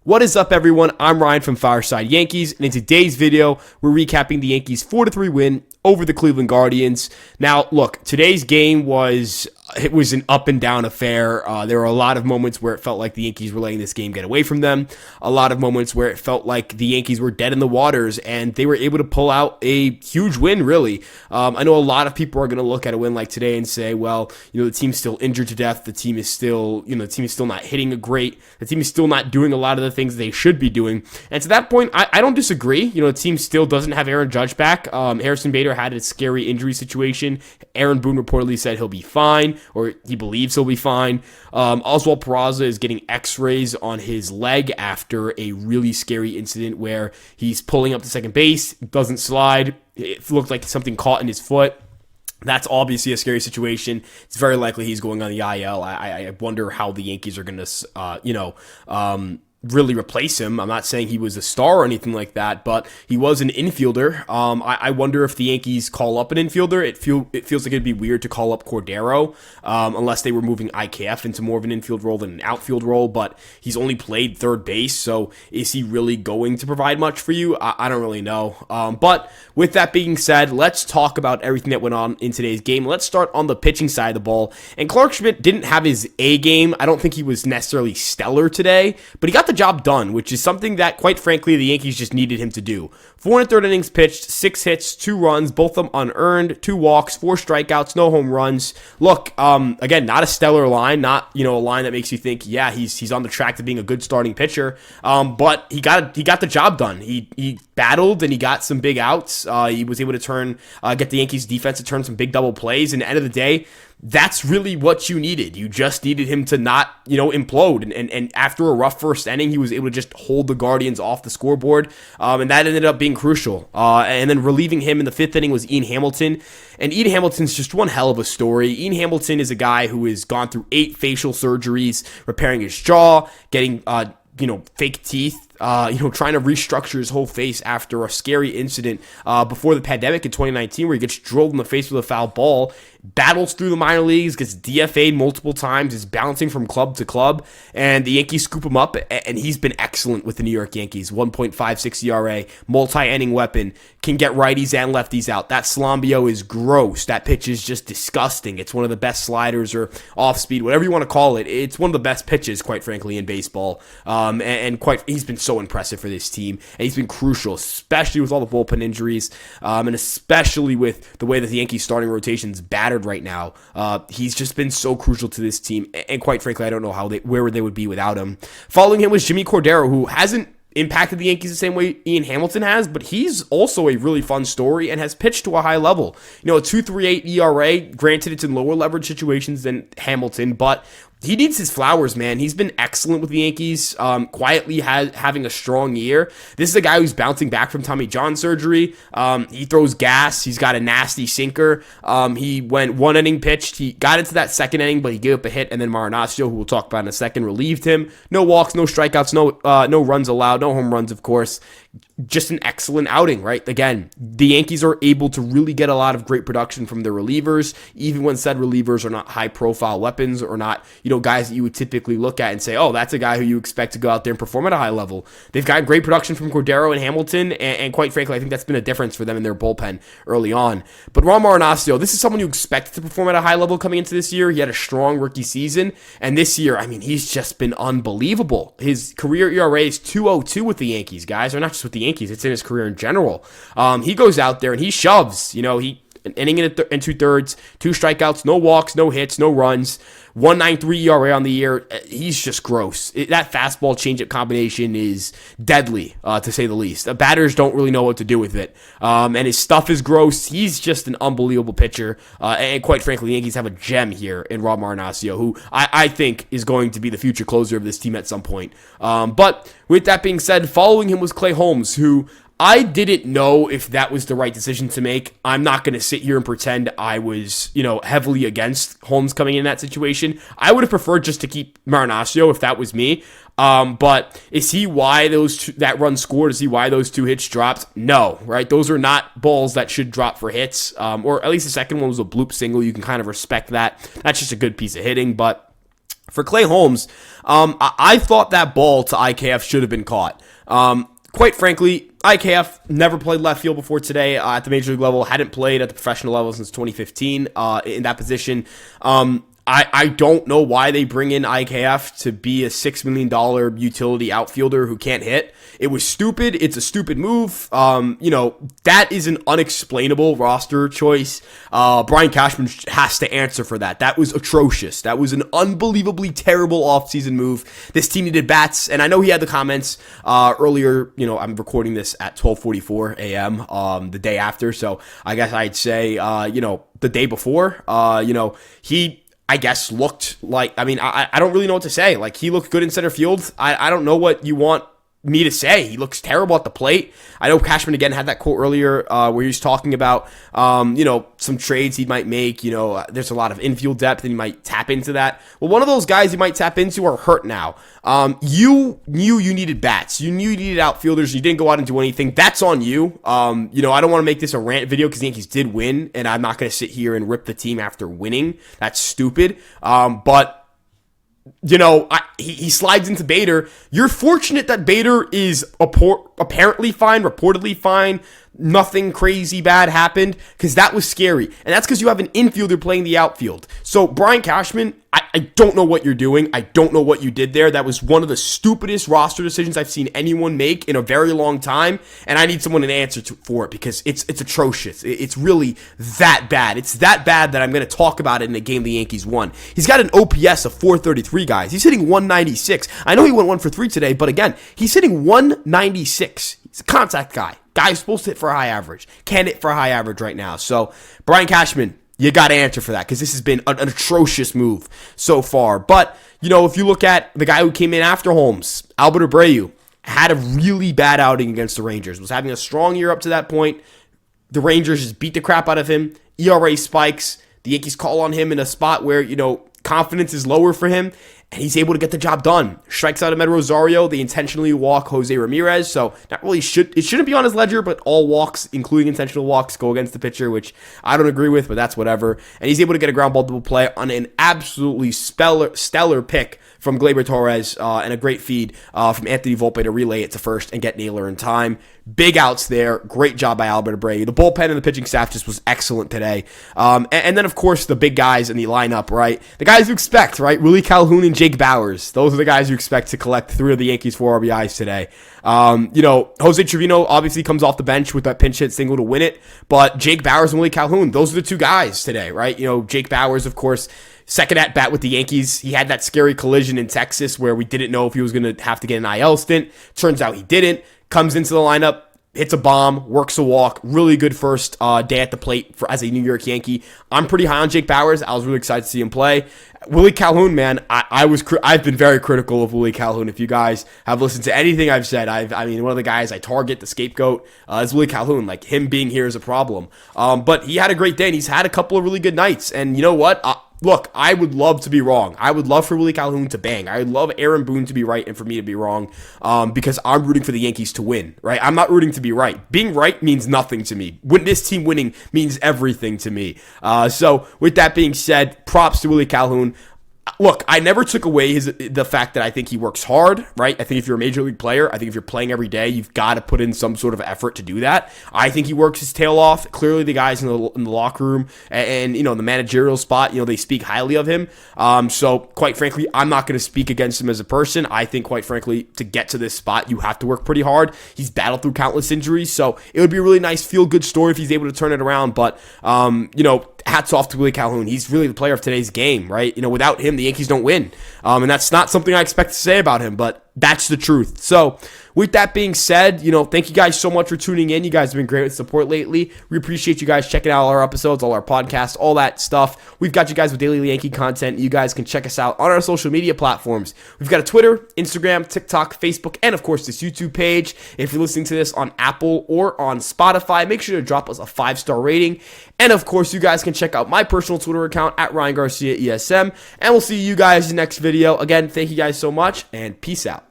What is up, everyone? I'm Ryan from Fireside Yankees, and in today's video, we're recapping the Yankees' 4-3 win over the Cleveland Guardians. Now, look, today's game was an up and down affair. There were a lot of moments where it felt like the Yankees were letting this game get away from them. A lot of moments where it felt like the Yankees were dead in the waters, and they were able to pull out a huge win, really. I know a lot of people are going to look at a win like today and say, well, the team's still injured to death. The team is still not hitting the team is still not doing a lot of the things they should be doing. And to that point, I don't disagree. The team still doesn't have Aaron Judge back. Harrison Bader had a scary injury situation. Aaron Boone reportedly said he'll be fine, or he believes he'll be fine. Oswald Peraza is getting x-rays on his leg after a really scary incident where he's pulling up to second base, doesn't slide. It looked like something caught in his foot. That's obviously a scary situation. It's very likely he's going on the IL. I wonder how the Yankees are going to, really replace him. I'm not saying he was a star or anything like that, but he was an infielder. I wonder if the Yankees call up an infielder. It feels like it'd be weird to call up Cordero, unless they were moving IKF into more of an infield role than an outfield role, but he's only played third base, so is he really going to provide much for you? I don't really know. But with that being said, let's talk about everything that went on in today's game. Let's start on the pitching side of the ball. And Clark Schmidt didn't have his A game. I don't think he was necessarily stellar today, but he got the job done, which is something that, quite frankly, the Yankees just needed him to do. 4 1/3 innings pitched, 6 hits, 2 runs, both of them unearned, 2 walks, 4 strikeouts, no home runs. Look, again, not a stellar line, not a line that makes you think, yeah, he's on the track to being a good starting pitcher. But he got the job done. He battled and he got some big outs. He was able to get the Yankees defense to turn some big double plays. And at the end of the day, that's really what you needed. You just needed him to not, implode. And after a rough first inning, he was able to just hold the Guardians off the scoreboard. And that ended up being crucial. And then relieving him in the 5th inning was Ian Hamilton. And Ian Hamilton's just one hell of a story. Ian Hamilton is a guy who has gone through 8 facial surgeries, repairing his jaw, getting, fake teeth, trying to restructure his whole face after a scary incident before the pandemic in 2019 where he gets drilled in the face with a foul ball, battles through the minor leagues, gets DFA'd multiple times, is bouncing from club to club, and the Yankees scoop him up, and he's been excellent with the New York Yankees. 1.56 ERA, multi-inning weapon, can get righties and lefties out. That Slambio is gross. That pitch is just disgusting. It's one of the best sliders or off-speed, whatever you want to call it. It's one of the best pitches, quite frankly, in baseball. He's been so impressive for this team, and he's been crucial, especially with all the bullpen injuries, and especially with the way that the Yankees starting rotation's battered right now. He's just been so crucial to this team, and quite frankly, I don't know where they would be without him. Following him was Jimmy Cordero, who hasn't impacted the Yankees the same way Ian Hamilton has, but he's also a really fun story and has pitched to a high level. A 2.38 ERA, granted it's in lower leverage situations than Hamilton, but he needs his flowers, man. He's been excellent with the Yankees, quietly having a strong year. This is a guy who's bouncing back from Tommy John surgery. He throws gas. He's got a nasty sinker. He went 1 inning pitched. He got into that 2nd inning, but he gave up a hit, and then Marinaccio, who we'll talk about in a second, relieved him. No walks, no strikeouts, no runs allowed, no home runs, of course. Just an excellent outing, right? Again, the Yankees are able to really get a lot of great production from their relievers, even when said relievers are not high-profile weapons or not, guys that you would typically look at and say, oh, that's a guy who you expect to go out there and perform at a high level. They've got great production from Cordero and Hamilton, and quite frankly, I think that's been a difference for them in their bullpen early on. But Ron Marinaccio, this is someone you expected to perform at a high level coming into this year. He had a strong rookie season, and this year, he's just been unbelievable. His career ERA is 2.02 with the Yankees, guys, or not just with the Yankees, it's in his career in general. He goes out there and he shoves, an inning and 2/3, 2 strikeouts, no walks, no hits, no runs, 1.93 ERA on the year. He's just gross. That fastball changeup combination is deadly, to say the least. The batters don't really know what to do with it. And his stuff is gross. He's just an unbelievable pitcher. And quite frankly, the Yankees have a gem here in Rob Marinaccio, who I think is going to be the future closer of this team at some point. But with that being said, following him was Clay Holmes, who I didn't know if that was the right decision to make. I'm not going to sit here and pretend I was, heavily against Holmes coming in that situation. I would have preferred just to keep Marinaccio if that was me. But is he why that run scored? Is he why those 2 hits dropped? No, right? Those are not balls that should drop for hits. Or at least the second one was a bloop single. You can kind of respect that. That's just a good piece of hitting, but For Clay Holmes, I thought that ball to IKF should have been caught. Quite frankly, IKF never played left field before today at the major league level, hadn't played at the professional level since 2015 in that position. I don't know why they bring in IKF to be a $6 million utility outfielder who can't hit. It was stupid. It's a stupid move. That is an unexplainable roster choice. Brian Cashman has to answer for that. That was atrocious. That was an unbelievably terrible offseason move. This team needed bats, and I know he had the comments earlier. I'm recording this at 12:44 a.m. The day after, so I guess I'd say, the day before, he, I guess, looked like, I don't really know what to say. Like, he looked good in center field. I don't know what you want me to say. He looks terrible at the plate. I know Cashman again had that quote earlier where he was talking about, some trades he might make. There's a lot of infield depth and he might tap into that. Well, one of those guys you might tap into are hurt now. You knew you needed bats. You knew you needed outfielders. You didn't go out and do anything. That's on you. I don't want to make this a rant video because the Yankees did win, and I'm not going to sit here and rip the team after winning. That's stupid. But he slides into Bader. You're fortunate that Bader is apparently fine, reportedly fine. Nothing crazy bad happened, because that was scary. And that's because you have an infielder playing the outfield. So, Brian Cashman, I don't know what you're doing. I don't know what you did there. That was one of the stupidest roster decisions I've seen anyone make in a very long time. And I need someone to answer for it, because it's atrocious. It's really that bad. It's that bad that I'm going to talk about it in a game the Yankees won. He's got an OPS of 433, guys. He's hitting 196. I know he went 1 for 3 today, but again, he's hitting 196. He's a contact guy. Guy's supposed to hit for a high average. Can't hit for a high average right now. So, Brian Cashman, you got to answer for that, because this has been an atrocious move so far. But, if you look at the guy who came in after Holmes, Albert Abreu, had a really bad outing against the Rangers. Was having a strong year up to that point. The Rangers just beat the crap out of him. ERA spikes. The Yankees call on him in a spot where, confidence is lower for him, and he's able to get the job done. Strikes out Ahmed Rosario. They intentionally walk Jose Ramirez, so it shouldn't be on his ledger, but all walks, including intentional walks, go against the pitcher, which I don't agree with, but that's whatever. And he's able to get a ground ball double play on an absolutely stellar pick from Gleyber Torres, and a great feed from Anthony Volpe to relay it to first and get Naylor in time. Big outs there. Great job by Albert Abreu. The bullpen and the pitching staff just was excellent today. And then, of course, the big guys in the lineup, right? The guys you expect, right? Willie Calhoun and Jake Bauers. Those are the guys you expect to collect 3 of the Yankees' 4 RBIs today. Jose Trevino obviously comes off the bench with that pinch hit single to win it. But Jake Bauers and Willie Calhoun, those are the 2 guys today, right? Jake Bauers, of course, second at bat with the Yankees. He had that scary collision in Texas where we didn't know if he was going to have to get an IL stint. Turns out he didn't. Comes into the lineup, hits a bomb, works a walk. Really good first day at the plate as a New York Yankee. I'm pretty high on Jake Bauers. I was really excited to see him play. Willie Calhoun, man, I've been very critical of Willie Calhoun. If you guys have listened to anything I've said, one of the guys I target, the scapegoat, is Willie Calhoun. Like, him being here is a problem. But he had a great day, and he's had a couple of really good nights. And you know what? Look, I would love to be wrong. I would love for Willie Calhoun to bang. I would love Aaron Boone to be right and for me to be wrong, because I'm rooting for the Yankees to win, right? I'm not rooting to be right. Being right means nothing to me. This team winning means everything to me. So with that being said, props to Willie Calhoun. Look, I never took away the fact that I think he works hard, right? I think if you're a major league player, I think if you're playing every day, you've got to put in some sort of effort to do that. I think he works his tail off. Clearly, the guys in the locker room and the managerial spot, they speak highly of him. So, quite frankly, I'm not going to speak against him as a person. I think, quite frankly, to get to this spot, you have to work pretty hard. He's battled through countless injuries, so it would be a really nice feel-good story if he's able to turn it around. But, hats off to Willie Calhoun. He's really the player of today's game, right? Without him, the Yankees don't win. And that's not something I expect to say about him, but that's the truth. So, with that being said, thank you guys so much for tuning in. You guys have been great with support lately. We appreciate you guys checking out all our episodes, all our podcasts, all that stuff. We've got you guys with daily Yankee content. You guys can check us out on our social media platforms. We've got a Twitter, Instagram, TikTok, Facebook, and of course this YouTube page. If you're listening to this on Apple or on Spotify, make sure to drop us a 5-star rating. And of course, you guys can check out my personal Twitter account at Ryan Garcia ESM. And we'll see you guys in the next video. Again, thank you guys so much, and peace out.